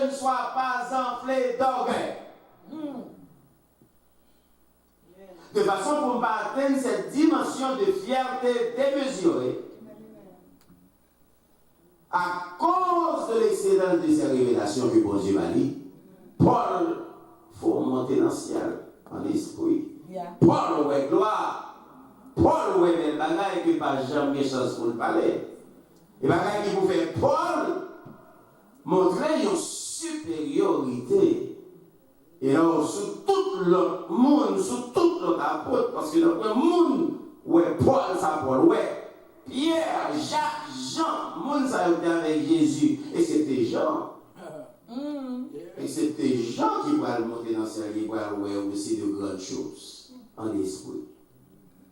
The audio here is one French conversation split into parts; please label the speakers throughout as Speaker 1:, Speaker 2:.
Speaker 1: je ne sois pas enflé d'orgueil. De façon pour ne pas atteindre cette dimension de fierté démesurée à cause de l'excellence de ces révélations que bon Dieu m'a dit. Paul, il faut monter dans le ciel en esprit. Paul, ouais, gloire. Paul, ouais, mais le bagage qui pas jamais chance pour le parler. Le bagage qui vous fait Paul montrer une supériorité. Et alors, sur tout le monde, sur tout l'autre apôtre, parce que le monde, ouais, Paul, ça Paul, ouais, Pierre, Jacques, Jean, le monde, ça était avec Jésus. Et c'était Jean. Et c'était Jean qui va le monter dans le ciel, qui va ouais aussi de grandes choses en esprit.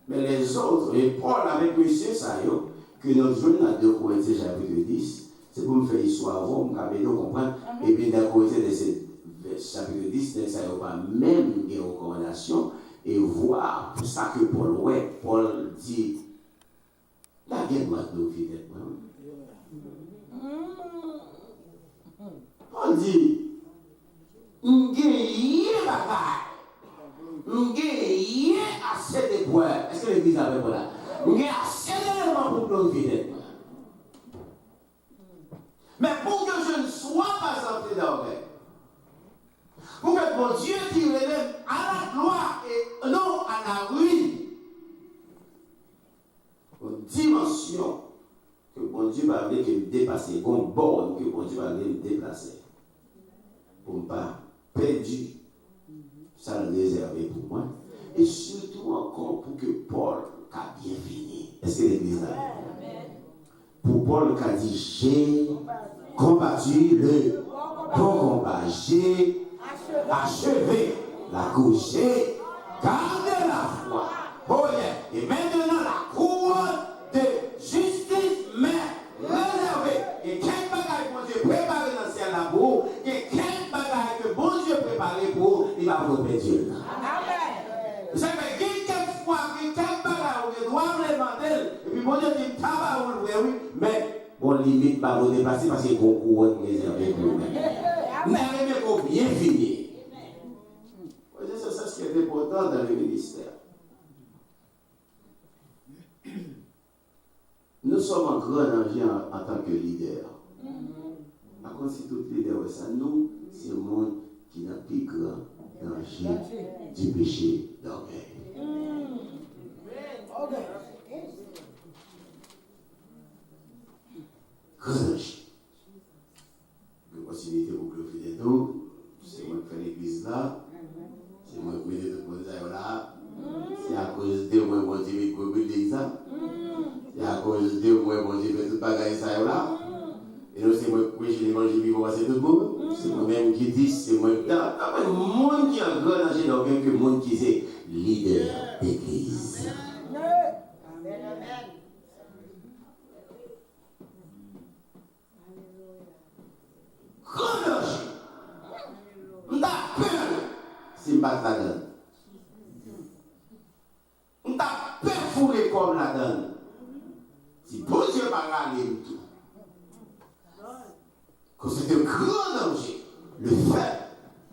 Speaker 1: Mais les autres, et Paul avec monsieur Sayo, que notre journée dans 2 Corinthiens chapitre 10, c'est pour me faire histoire avant, pour me comprendre, et puis dans Corinthiens chapitre 10, ça n'y a pas même des recommandations, et voir pour ça que Paul, ouais, Paul dit, la guerre doit nous vivre. Paul dit, m'geye bagaille, m'geye assez de poids. Est-ce que l'église avait là? M'geye assez d'éléments pour glorifier. Mais pour que je ne sois pas enflé d'orgueil, pour que mon Dieu qui relève à la gloire et non à la ruine, une dimension que mon Dieu va venir me dépasser, une borne que mon Dieu va venir me déplacer, pour ne pas perdre, ça le réservé pour moi, et surtout encore pour que Paul a bien fini. Est-ce que l'église a pour Paul qui a dit, j'ai combattu le bon combat, j'ai achevé la course, j'ai gardé la foi. Oh yeah. Et maintenant la couronne de justice m'est réservée. Et quel bagage que bon Dieu préparé dans le ciel là-bas, et quel bagage que bon Dieu préparé pour, il va vous perdre Dieu. Amen. Vous savez, quelques fois, quel bagage que doit me demander, et puis bon Dieu dit, oui, mais on limite pas vous dépasser parce qu'il y a une couronne réservée pour nous. Vous n'avez pas bien fini. C'est ça ce qui est important dans le ministère. Nous sommes en grand danger en tant que leader. À cause de tout leader, ça, nous, c'est le monde qui n'a plus grand danger du péché d'orgueil. Grand danger. La possibilité pour glorifier tout, c'est moi qui fais l'église là. C'est moi qui mets tout le monde là. C'est à cause de moi que Dieu fait couper l'église là. C'est à cause de moi que Dieu fait tout le bagage là. Et nous, c'est moi qui prêche l'évangile pour passer tout le monde. C'est moi-même qui dis, c'est moi qui. Le monde qui a un grand danger d'orgueil que le monde qui est leader d'église. Grand danger. On a peur. C'est pas la donne. On a peur pour l'école la donne. Si bon Dieu va aller tout. Que c'est un grand danger. Le fait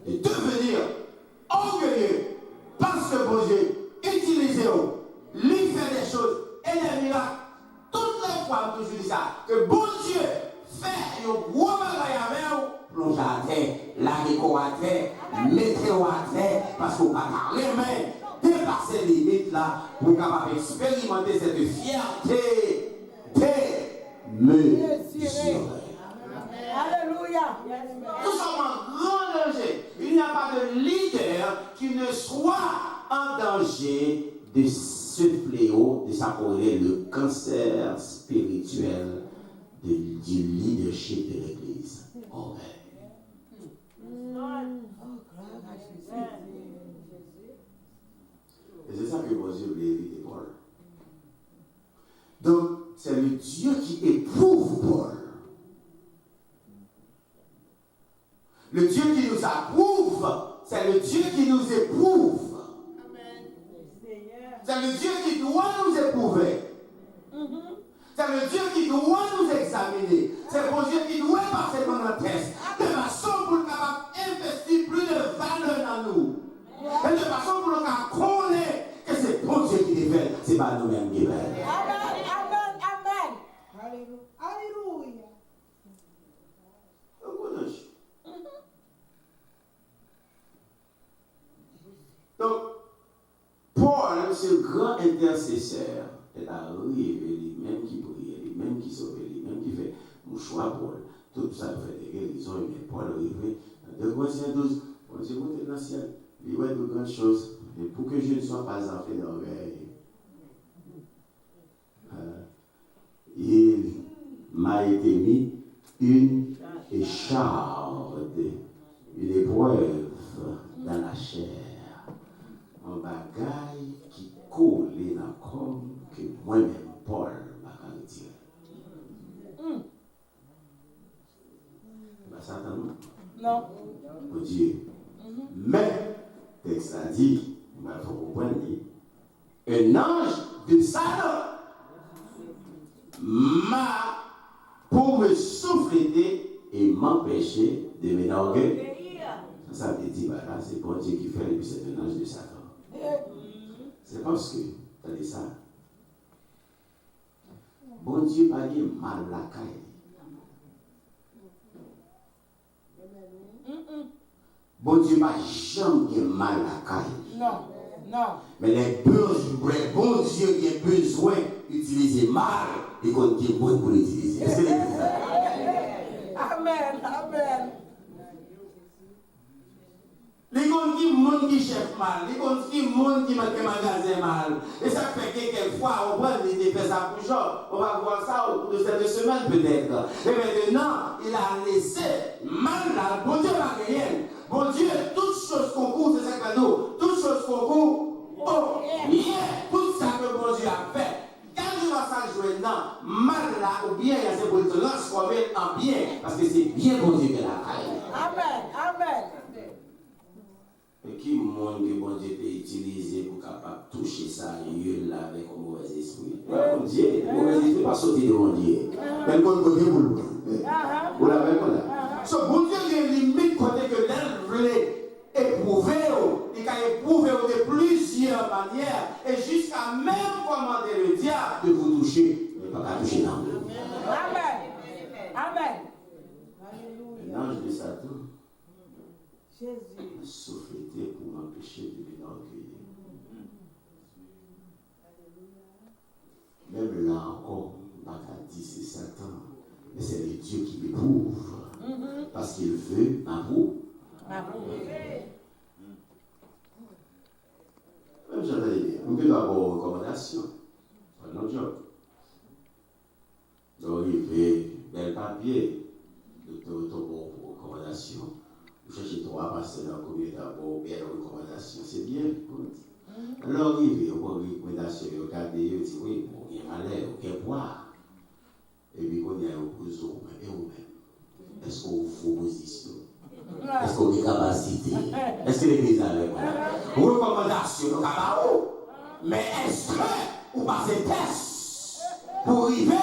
Speaker 1: de devenir orgueilleux parce que bon Dieu utilise lui fait des choses et des miracles. Toutes les fois que je dis ça, que bon Dieu fait un gros bagage avec vous, plonge à terre, la déco à terre, mettez-vous à terre, parce qu'on va carrément dépasser les limites là pour capable expérimenter cette fierté de mesurer.
Speaker 2: Alléluia.
Speaker 1: Nous sommes en grand danger. Il n'y a pas de leader qui ne soit en danger de ce fléau, de s'appeler le cancer spirituel du leadership de l'Église. Amen. Et c'est ça que mon Dieu voulait éviter, Paul. Donc, c'est le Dieu qui éprouve Paul. Le Dieu qui nous approuve, c'est le Dieu qui nous éprouve. C'est le Dieu qui doit nous éprouver. C'est le Dieu qui doit nous examiner. C'est le Dieu qui doit passer dans notre test. De façon ce grand intercesseur est arrivé, lui-même qui priait, lui-même qui sauvait, lui-même qui fait mouchoir pour tout ça, fait des guérisons, mais Paul arrivé dans 2 Corinthiens 12, on dit monter dans le ciel, il y a de grandes choses, et pour que je ne sois pas enflé d'orgueil, il m'a été mis une écharde, une épreuve dans la chair, un bagage qui colle dans le corps que moi-même, Paul, m'a retiré. Pas ça, non? Mon Dieu. Mais, texte a dit, il faut comprendre, un ange de Satan m'a pour me souffler et m'empêcher de m'énorgueillir. Ça veut dire, voilà, c'est bon Dieu qui fait, et puis c'est un ange de Satan. C'est parce que, attendez ça, bon Dieu n'a pas dit mal la caille. Bon Dieu n'a jamais mal la caille. Non, non. Mais les bon Dieu qui a besoin d'utiliser mal, et qu'on dit bon pour l'utiliser. Est-ce que Amen, amen. Les gens qui monde qui chef mal, les gens qui monde qui met magasin mal. Et ça fait que quelquefois, on va faire ça pour genre. On va voir ça au cours de cette semaine peut-être. Et maintenant, il a laissé mal là. Bon Dieu va rien. Bon Dieu, toutes choses qu'on court, c'est ça que nous. Toutes choses qu'on court, oh, bien. Tout ça que bon Dieu a fait. Quand je vais ça jouer dans mal là, ou bien il y a ces politiques transformer en bien. Parce que c'est bien bon Dieu qui l'a fait. Amen, amen. Et qui monde que bon Dieu peut utiliser pour capable toucher ça, il là avec un mauvais esprit. Bon Dieu, le mauvais esprit pas sortir de mon Dieu. Mais bon côté vous l'avez là. So bon Dieu il y a une limite côté que l'elle voulait éprouver, il a éprouvé de plusieurs manières et jusqu'à même commander le diable de vous toucher, mais pas qu'à toucher dans vous. Amen. Amen. L'ange de Satan Jésus souffleté pour m'empêcher de m'énorgueillir. Même là encore, on n'a pas dit c'est Satan, mais c'est le Dieu qui m'éprouve. Parce qu'il veut m'approuver. Même j'avais dit, on peut avoir une recommandation. C'est un autre job. Donc, il fait bel papier de ton recommandation. Vous cherchez 3 pasteurs dans la communauté pour belle recommandation. C'est bien. Alors, arrivé, on prend une recommandation, regardez, on dit oui, bon, il y a malheur, il y a poids. Et puis, on y a un cousin, et vous-même. Est-ce qu'on vous position? Est-ce qu'on a des capacités? Est-ce que l'église a avec moi? Recommandation, donc à mais est-ce que vous passez test pour arriver,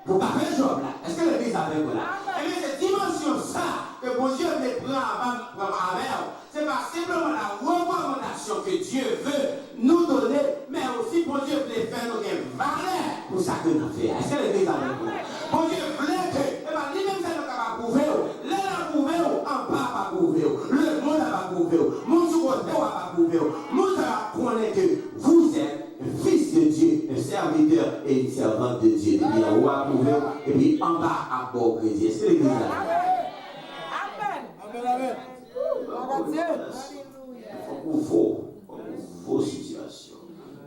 Speaker 1: pour faire le job là? Est-ce que l'église a avec moi là? Et bien, cette dimension, ça, que bon Dieu me prend avant, c'est pas simplement la recommandation que Dieu veut nous donner, mais aussi bon Dieu veut faire nous des valeurs pour ça que nous faisons. Est-ce que l'église a avec moi? Bon Dieu voulait que, lui-même, c'est nous qui va prouver, l'un a prouvé, en bas va prouver, le monde va prouver, mon sous-côté va prouver, mon va connaître que vous êtes un fils de Dieu, un serviteur et une servante de Dieu. Et puis en haut à prouver, et puis en bas à bord de Dieu. Est-ce que l'église a Amen. Amen. Pour vos situations.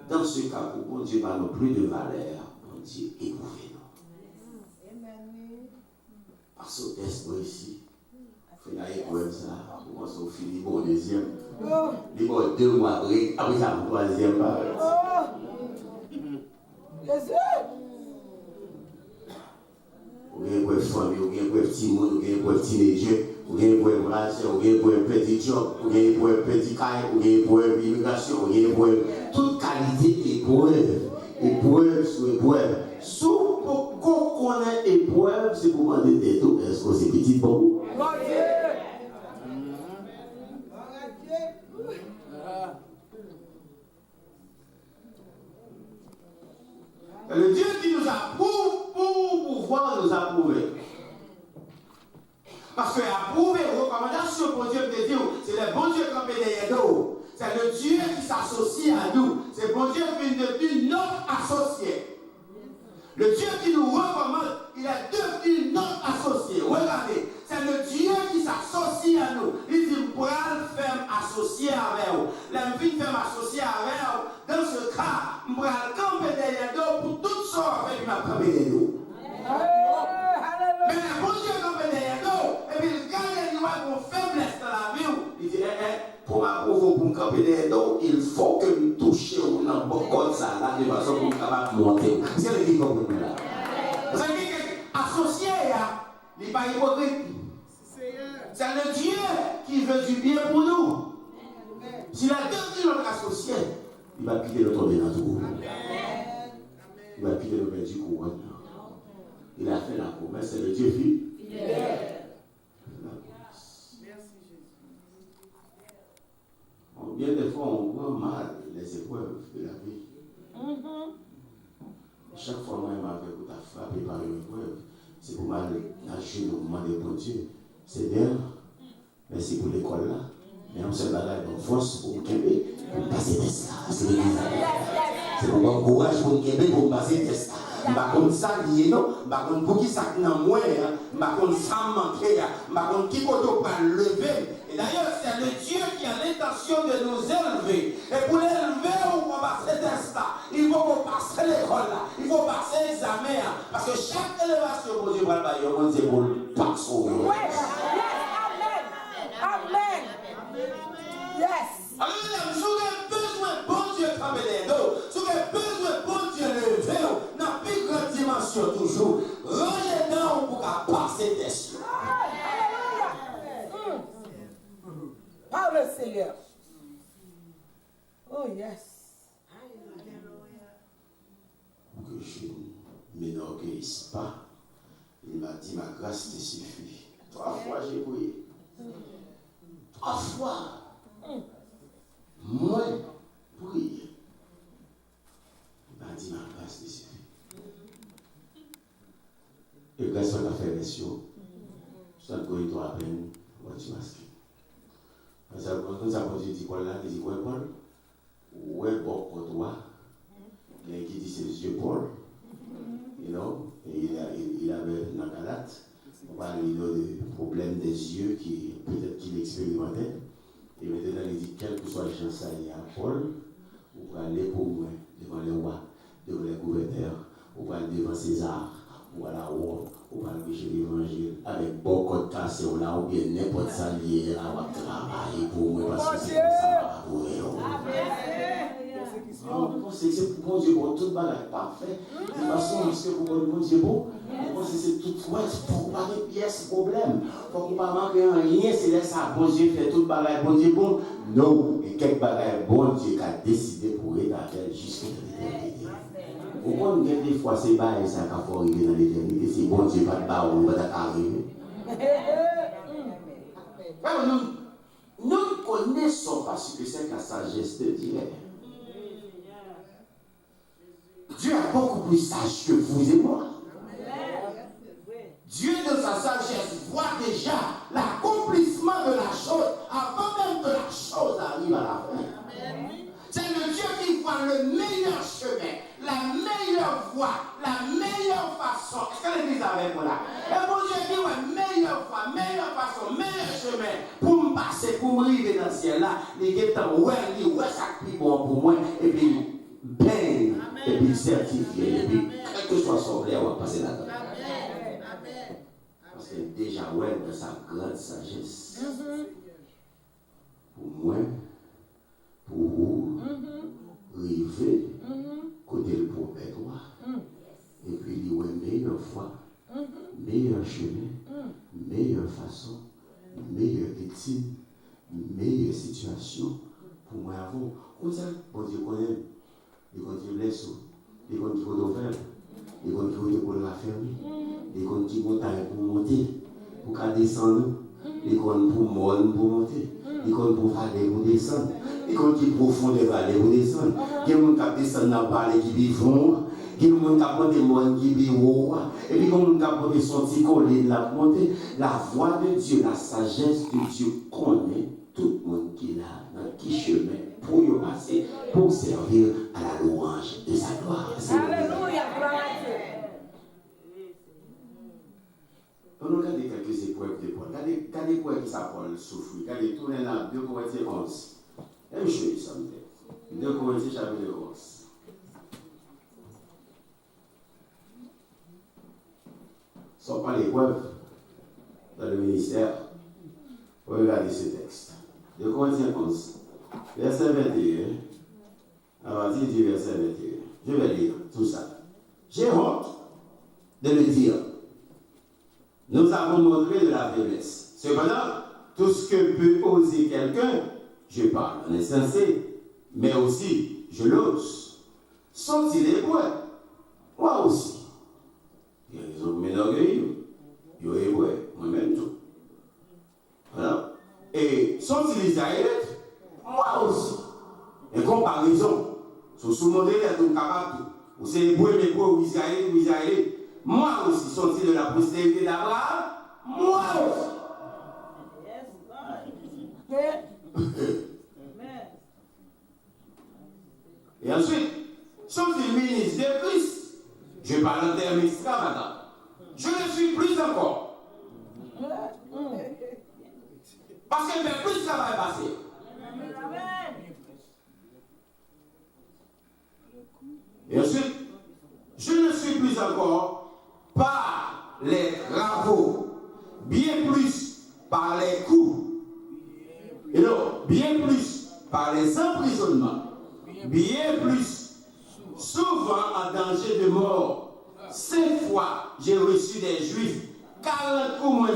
Speaker 1: Dans ce cas, pour bon Dieu n'a plus de valeur, bon Dieu éprouvez-nous. Parce que test ici, il faut aller comme ça, pour qu'on soit fini pour le deuxième. Il faut 2 mois après ça, pour le troisième. Vous avez une famille, vous avez un petit monde, vous avez un teenager, vous avez un relation, vous avez un petit job, vous avez un petit caille, vous avez une immigration, vous avez toute qualité épreuve sur épreuve. Sous pour qu'on connaisse épreuve, c'est pour demander des tout. Est-ce que c'est petit pour vous? Le Dieu qui nous approuve pour pouvoir nous approuver. Parce que approuver, recommandation pour Dieu de Dieu, c'est le bon Dieu qui a derrière nous. C'est le Dieu qui s'associe à nous. C'est bon Dieu qui est devenu notre associé. Le Dieu qui nous recommande, il est devenu notre associé. Regardez, c'est le Dieu qui s'associe à nous. Il dit, pour le faire associer avec vous. L'envie de faire associer avec vous. Dans ce cas, je vais camper derrière nous pour toutes sortes de m'a camper derrière nous. Mais le bon Dieu camper derrière nous, et puis quand il voit qu'on faiblesse dans la vie, il dit, pour m'approuver pour me camper derrière nous, il faut que je touche dans le comme ça, là, de façon pour capable monter. C'est le qui comprend là. Vous savez associé, il n'est pas hypocrite. C'est le Dieu qui veut du bien pour nous. S'il a devenu notre associé, il va quitter le tomber dans tout. Il va quitter le père du couronne. Il a fait la promesse, c'est le Dieu fils. Bien des fois, on voit mal les épreuves de la vie. Chaque fois, moi, il m'avait frappé par une épreuve. C'est pour mal lâcher le moment de bon Dieu. C'est bien. Merci pour l'école là. Mais on se balade en force pour me québer, pour me passer des stars. C'est pour mon courage pour me québer, pour me passer des stars. Je ne sais pas ça lié, non. Je ne sais pas pour qui ça n'a moins. Je ne sais pas ça manqué. Je ne sais pas qui peut pas lever. Et d'ailleurs, c'est le Dieu qui a l'intention de nous élever. Et pour l'élever, on va passer des stars. Il faut passer l'école là. Il faut passer l'examen. Parce que chaque élévation, pour Dieu, on dit pour le passer.
Speaker 2: Amen. Yes.
Speaker 1: Alors, si vous avez besoin de bon Dieu travailler d'eau, si vous avez besoin de bon Dieu lever, dans la plus grande dimension toujours, rangez dans pour passer des cieux.
Speaker 2: Alléluia. Par le Seigneur. Oh, yes.
Speaker 1: Pour que je ne m'énorgueillisse pas, il m'a dit, ma grâce te suffit. 3 fois j'ai prié. 3 fois. Moi, prier. Il m'a dit, ma grâce te suffit. Et grâce à la faire les cieux, je suis going to happen what you ask. Parce que quand nous avons dit quoi là, il dit, ouais, Paul, ouais, bon, pour toi. Il y a qui dit, c'est Dieu Paul. You know, et il avait dans la Galate, on parle de problème des yeux qui peut-être qu'il expérimentait. Et maintenant, il dit, quel que soit le chance à Paul, vous pouvez aller pour moi, devant les rois, devant les gouverneurs, vous pouvez aller devant César, ou à la roi, ou à prêcher l'évangile, avec beaucoup de casse, ou là, ou bien n'importe ça lié, là, on va travailler pour moi, parce que c'est comme ça, pour vous. C'est pour bon Dieu, bon, tout le bagage parfait. De toute façon, parce que pour bon Dieu, bon, c'est tout, ouais, pour pas de pièces, problème. Faut qu'on pas manquer rien, c'est là ça, bon Dieu fait tout le bagage, bon Dieu, bon. Non, et quel bagage, bon Dieu qui a décidé pour établir jusqu'à l'éternité. Au moins, des fois, c'est pas ça qu'il faut arriver dans l'éternité, c'est bon Dieu, pas de barre, on va arriver. Nous ne connaissons pas ce que c'est la sagesse de Dieu. Dieu est beaucoup plus sage que vous et moi. Dieu, de sa sagesse, voit déjà l'accomplissement de la chose avant même que la chose arrive à la fin. C'est le Dieu qui voit le meilleur chemin, la meilleure voie, la meilleure façon. Est-ce que l'église avec moi là? Et mon Dieu dit, ouais, meilleure voie, meilleure façon, meilleur chemin pour me passer, pour me arriver dans le ciel là. Les gens disent, ouais, ça qui bon pour moi. Et puis, ben, et puis certifié, et puis, quel que soit son blé, on va passer là-dedans. Parce que déjà, ouais, dans sa grande sagesse, pour moi, pour vous, river, côté le prophète, et puis il dit, ouais, meilleure foi, meilleur chemin, meilleure façon, meilleure étude, meilleure situation, pour moi, avant, comme ça, bon Dieu connaît. Les gens qui blessent, les gens qui vont faire, les gens qui vont pour la fermer, les gens qui vont pour monter, pour descendre, les gens pour monter, les gens pour aller pour descendre, les gens qui profondent vallées pour descendre, les gens qui descendent dans la vallée qui vivent, les gens qui apportent des gens qui vivent haut, et puis les gens qui apportent son petit collier de la montée, la voix de Dieu, la sagesse de Dieu connaît tout le monde qui est là, dans qui chemin. On regarde quelques épreuves de Paul. Regardez quoi qui ça Paul souffre. Regardez tout dans 2 Corinthiens 11. Même chose, ça me dit. 2 Corinthiens chapitre 11. Ce ne sont pas l'épreuve dans le ministère. Regardez ce texte. 2 Corinthiens 11, verset 21, à partir du verset 21. Je vais lire tout ça. J'ai honte de le dire. Nous avons montré de la faiblesse. Cependant, tout ce que peut oser quelqu'un, je parle en insensé, mais aussi je l'ose. Sont-ils hébreux? Moi aussi. Ils ont m'énorgueillir. Ils sont hébreux, moi-même tout. Voilà. Et sont-ils israélites? Moi aussi. Et comparaison, sous mon délai, tout capable. Ou c'est hébreu, ou israélite, ou israélite. Moi aussi, sont-ils de la postérité d'Abraham? Moi aussi. Et ensuite, sont-ils ministres de Christ? Je parle en termes extravagants. Je ne suis plus encore. Parce que même plus ça va passer. Et ensuite, je ne suis plus encore par les travaux, bien plus par les coups, et non, bien plus par les emprisonnements, bien plus souvent en danger de mort. 5 fois, j'ai reçu des Juifs, 40 coups moins 1.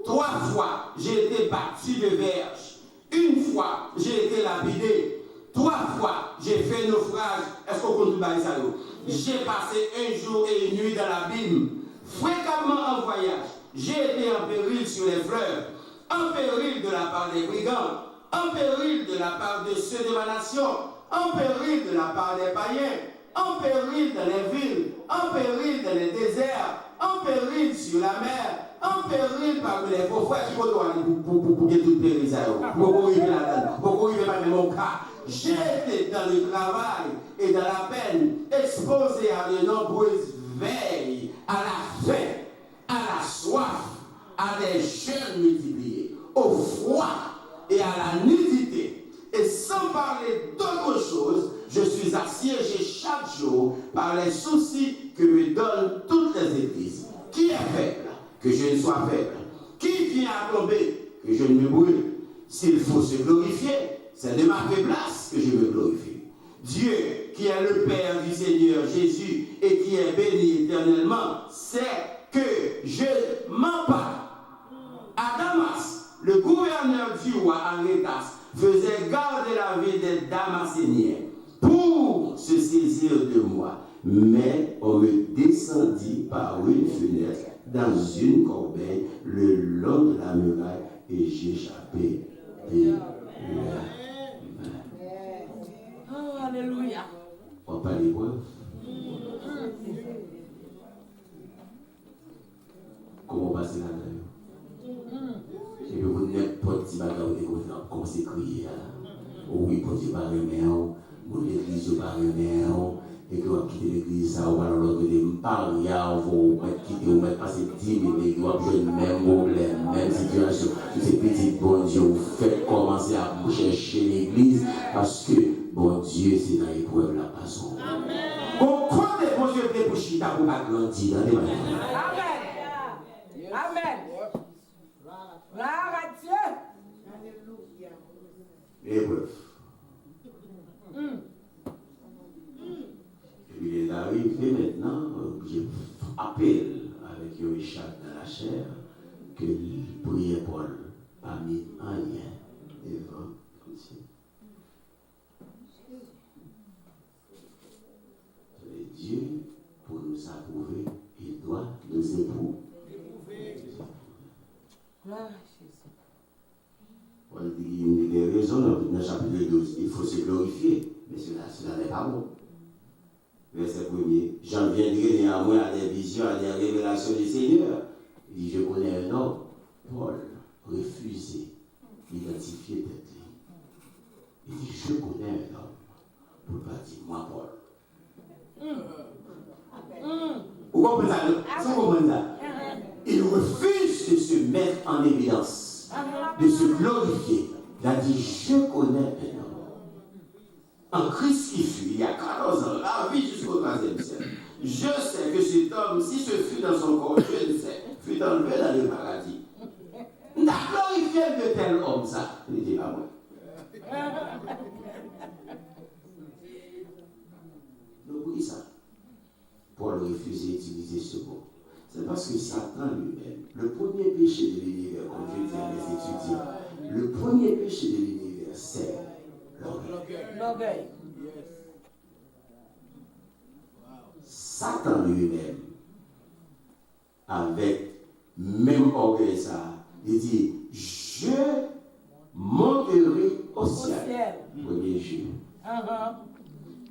Speaker 1: 3 fois, j'ai été battu de verge. 1 fois, j'ai été lapidé. 3 fois, j'ai fait naufrage. Est-ce qu'on compte ça? J'ai passé 1 jour et 1 nuit dans l'abîme. Fréquemment en voyage, j'ai été en péril sur les fleuves, en péril de la part des brigands, en péril de la part de ceux de ma nation, en péril de la part des païens, en péril dans les villes, en péril dans les déserts, en péril sur la mer, en péril parmi les faux frères. Il faut aller pour que tout péril ça. Pour arriver là-dedans, pour arriver dans mon cas. J'ai été dans le travail et dans la peine, exposé à de nombreuses veilles, à la faim, à la soif, à des jeûnes multipliés, au froid et à la nudité. Et sans parler d'autre chose, je suis assiégé chaque jour par les soucis que me donnent toutes les églises. Qui est faible? Que je ne sois faible. Qui vient à tomber? Que je ne me brûle. S'il faut se glorifier, c'est de ma faiblesse que je me glorifie. Dieu, qui est le Père du Seigneur Jésus et qui est béni éternellement, sait que je mens pas. À Damas, le gouverneur du roi Arétas faisait garder la ville des Damascéniens pour se saisir de moi. Mais on me descendit par une fenêtre dans une corbeille le long de la muraille et j'échappais de la main.
Speaker 2: Oh, alléluia.
Speaker 1: On parle d'épreuve. Comment passer là-dedans? Et puis vous n'êtes pas petit bagage comme c'est crié là. Oui, pour Dieu par eux-mêmes, pour l'église par eux-mêmes. Et que vous quittez l'église, ça va alors que des parias, vous quittez, vous mettez passer 10 000, mais vous avez le même problème, même situation. Tous ces petits bon Dieu, vous faites commencer à chercher l'église parce que bon Dieu, c'est dans l'épreuve la façon. Bon, quand les bon Dieu est pour chita, vous pas grandir dans les mains.
Speaker 2: Amen. Amen. Gloire à Dieu. Alléluia.
Speaker 1: L'épreuve. Il est arrivé maintenant, je appelle avec Richard dans la chair que prier Paul a mis un lien devant Dieu. Dieu, pour nous approuver, il doit nous éprouver. Paul dit il y a des raisons dans le chapitre 12, il faut se glorifier, mais cela n'est pas bon. Verset 1er, j'en viendrai néanmoins à des visions, à des révélations du Seigneur. Il dit, je connais un homme, Paul, refusé d'identifier tête. Il dit, je connais un homme, pour ne pas dire moi, Paul. Vous comprenez ça? Vous comprenez ça? Il refuse de se glorifier. Il a dit, je connais un homme. En Christ qui fut, il y a 14 ans, la vie jusqu'au 3e siècle. Je sais que cet homme, si ce fut dans son corps, je ne sais, fut enlevé dans le paradis. On a glorifié de tel homme, ça. Il n'était pas moi. Donc, oui, ça. Paul refusait d'utiliser ce mot. C'est parce que Satan lui-même, le premier péché de l'univers, comme je dis à mes étudiants, le premier péché de l'univers, c'est l'orgueil. Satan lui-même, avec même orgueil, ça, il dit, je monterai au ciel. Premier jour.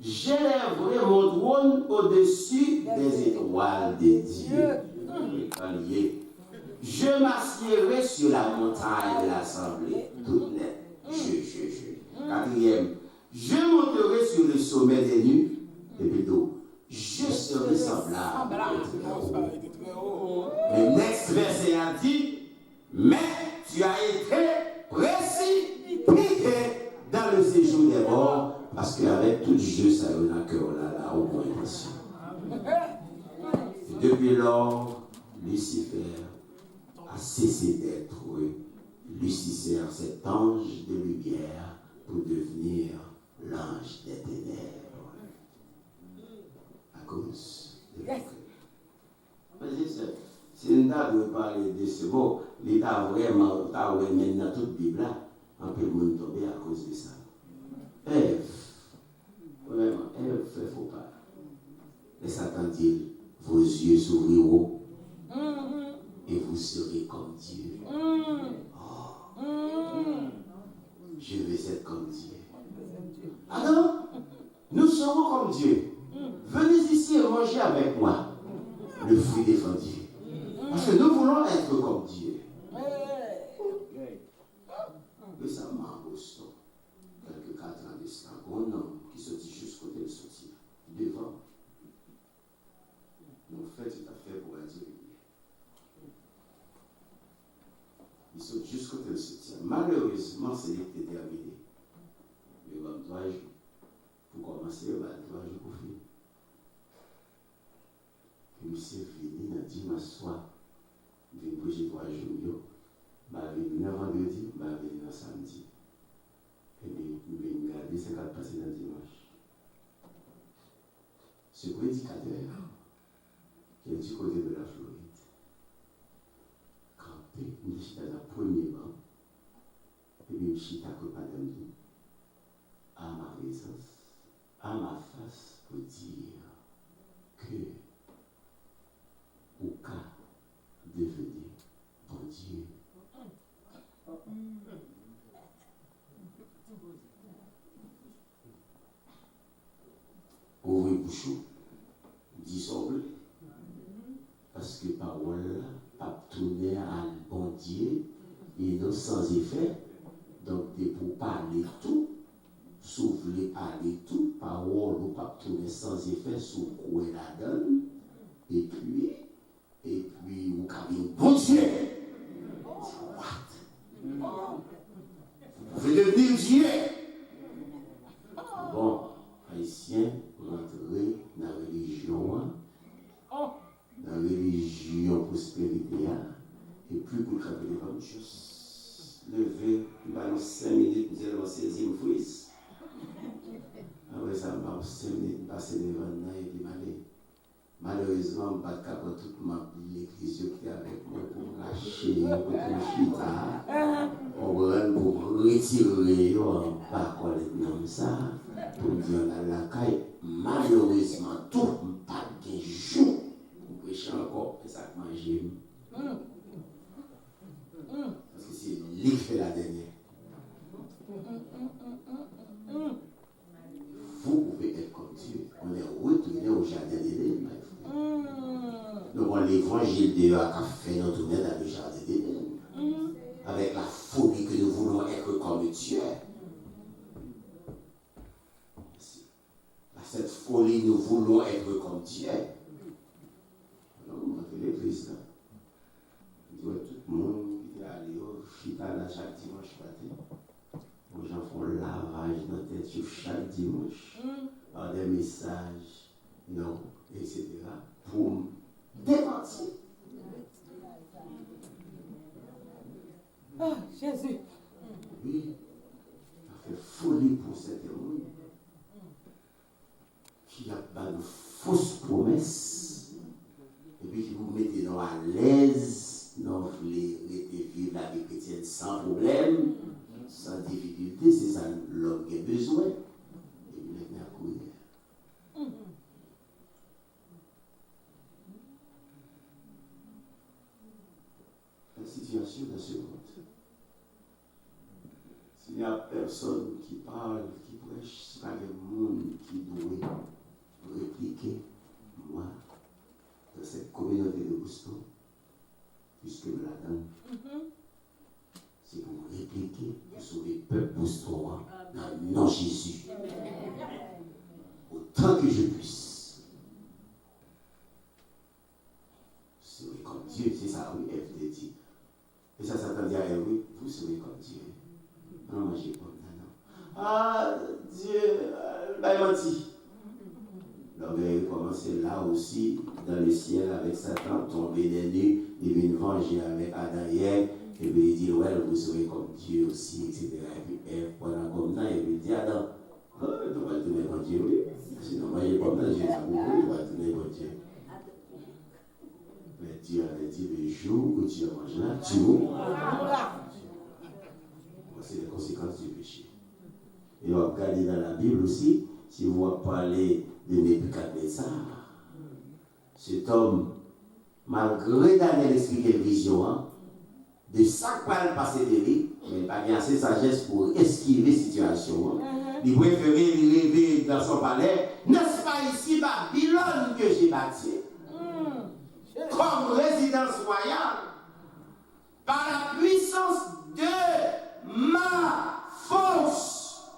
Speaker 1: J'élèverai mon trône au-dessus des étoiles de Dieu. Je m'assiérai sur la montagne de l'assemblée, toute nette. Quatrième, je monterai sur le sommet des nues, et plutôt, je serai semblable. Le next verset a dit, mais tu as été précipité dans le séjour des morts, parce qu'avec tout Dieu, ça n'a que là, au moins intention. Depuis lors, Lucifer a cessé d'être Lucifer, cet ange de lumière, pour devenir l'ange des ténèbres. À cause de l'orgueil. Si nous devons parler de ce mot, l'État vraiment, maintenant toute la Bible, on peut nous tomber à cause de ça. Ève, vraiment, Ève fait faux pas. Et Satan dit, vos yeux s'ouvriront et vous serez comme Dieu. Oh. Je veux être comme Dieu. Alors, nous serons comme Dieu. Venez ici et mangez avec moi le fruit défendu. Parce que nous voulons être comme Dieu. Récemment, au Boston, quelques 4 ans de cela, un homme qui sortit juste côté de sortir, devant. Nous fait tout à fait pour être régulier. Il saute juste côté de sortir. Malheureusement, c'est lui qui était terminé. Mais il va 3 jours. Pour commencer, il va 3 jours pour finir. Puis, monsieur venu dans dimanche soir. Il vient bouger 3 jours. Il va venir vendredi, il va venir samedi. Et bien, nous venons regarder ce qui va passer dans dimanche. Ce prédicateur, qui est du côté de la Floride, campé, il chita dans le premier banc, et puis il chita avec madame Dou, à ma présence, à ma face, pour dire que, au cas devenir bon Dieu. Ouvrez bouchon, dissemble, parce que parole pas tourner à bon Dieu et non sans effet. Donc, c'est pour parler tout, souffler parler tout, parole ou pas tourner sans effet, sous quoi la donne, et puis, vous avez bon Dieu. What? Vous pouvez devenir Dieu. Bon, haïtien, rentrer dans la religion, prospérité, et plus vous travaillez comme juste lever, dans 5 minutes, nous allons saisir une frise. Après ça, je 5 minutes, passer devant nous et puis m'aller. Malheureusement, je ne suis pas capable de tout l'église qui est avec moi pour lâcher, pour chita, pour retirer, pas quoi les noms ça, pour dire la caille. Malheureusement, tout ne pas de jour pour prêcher encore, c'est ça que manger. Parce que c'est lui qui fait la dernière. Vous pouvez être comme Dieu. On est retourné au jardin d'Éden. Donc, l'évangile de Dieu a fait nous tourner dans le jardin d'Éden. Avec la folie que nous voulons être comme Dieu. Cette folie, nous voulons être comme Dieu. Alors, on va faire l'église là. Tout le monde qui est allé au chita dans chaque dimanche matin. Les gens font lavage dans la tête chaque dimanche par des messages, non, etc. pour démentir.
Speaker 2: Oh, Jésus.
Speaker 1: Oui, ça fait folie pour cet homme qui a pas de fausses promesses et puis qui vous mettez dans à l'aise, non, vous voulez vivre la vie chrétienne sans problème, sans difficulté, c'est ça l'homme qui a besoin. Et vous l'êtes à courir. La situation dans ce monde. S'il n'y a personne qui parle, qui prêche, c'est pas le monde qui doit répliquer moi dans cette communauté de Boston, puisque je la donne. C'est pour répliquer, pour sauver le peuple bostonien dans le nom de Jésus. Autant que je puisse. Sauver comme Dieu, c'est ça, oui, FD dit. Et ça s'attend à dire, oui, vous sauvez comme Dieu. Non, moi j'ai pas non. Ah, Dieu, il m'a menti. Donc, il commençait là aussi, dans le ciel, avec Satan, tombé des nues, il vient venger avec Adam et Ève, et puis il dit, ouais, vous serez comme Dieu aussi, etc. Et puis Ève, pendant comme ça, et puis il dit, Adam, tu vas tourner comme Dieu, oui. Sinon, moi j'ai comme ça, j'ai la boucle, tu vas tourner comme Dieu. Mais Dieu avait dit, le jour où tu mangeras, tu mourras. C'est les conséquences du péché. Et on va regarder dans la Bible aussi, si vous parlez de Nebuchadnezzar, cet homme, malgré Daniel expliquer la vision, de chaque parle passer de lui, mais il n'a pas assez de sagesse pour esquiver la situation. Il préférait rêver dans son palais. N'est-ce pas ici Babylone que j'ai bâti comme résidence royale par la puissance de ma force.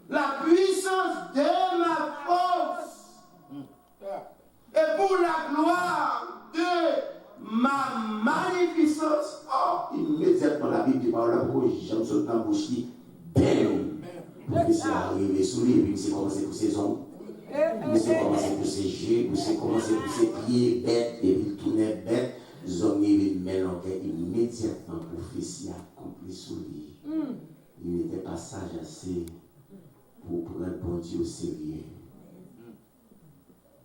Speaker 1: La puissance de ma force. Et pour la gloire de ma magnificence. Oh, immédiatement la Bible parle la bouche, j'aime ce temps bouche qui belle. Puis c'est arrivé sous lui, puis c'est commencé pour ses ongles. Puis c'est commencé pour ses yeux, puis c'est commencé pour ses pieds bêtes, et puis il tournait bête. Zone il mélangeait immédiatement prophétie accomplie sous lui. Il n'était pas sage assez pour prendre bon Dieu au sérieux.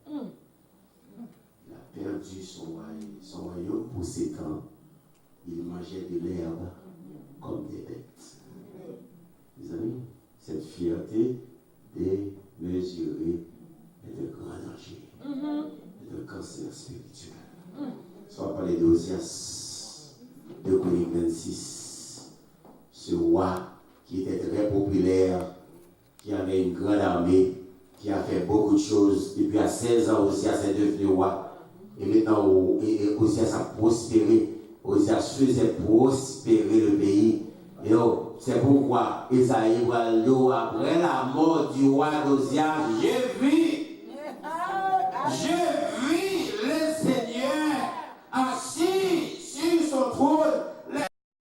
Speaker 1: Il a perdu son royaume pour 7 ans. Il mangeait de l'herbe comme des bêtes. Mes amis, cette fierté démesurée est de grand danger, est de cancer spirituel. Soit parler d'Osias, de Chronique 26, ce roi qui était très populaire, qui avait une grande armée, qui a fait beaucoup de choses. Depuis à 16 ans, Osias est devenu roi. Et maintenant, Osias a prospéré. Osias faisait prospérer le pays. Et c'est pourquoi Esaïe, après la mort du roi d'Osias, j'ai vu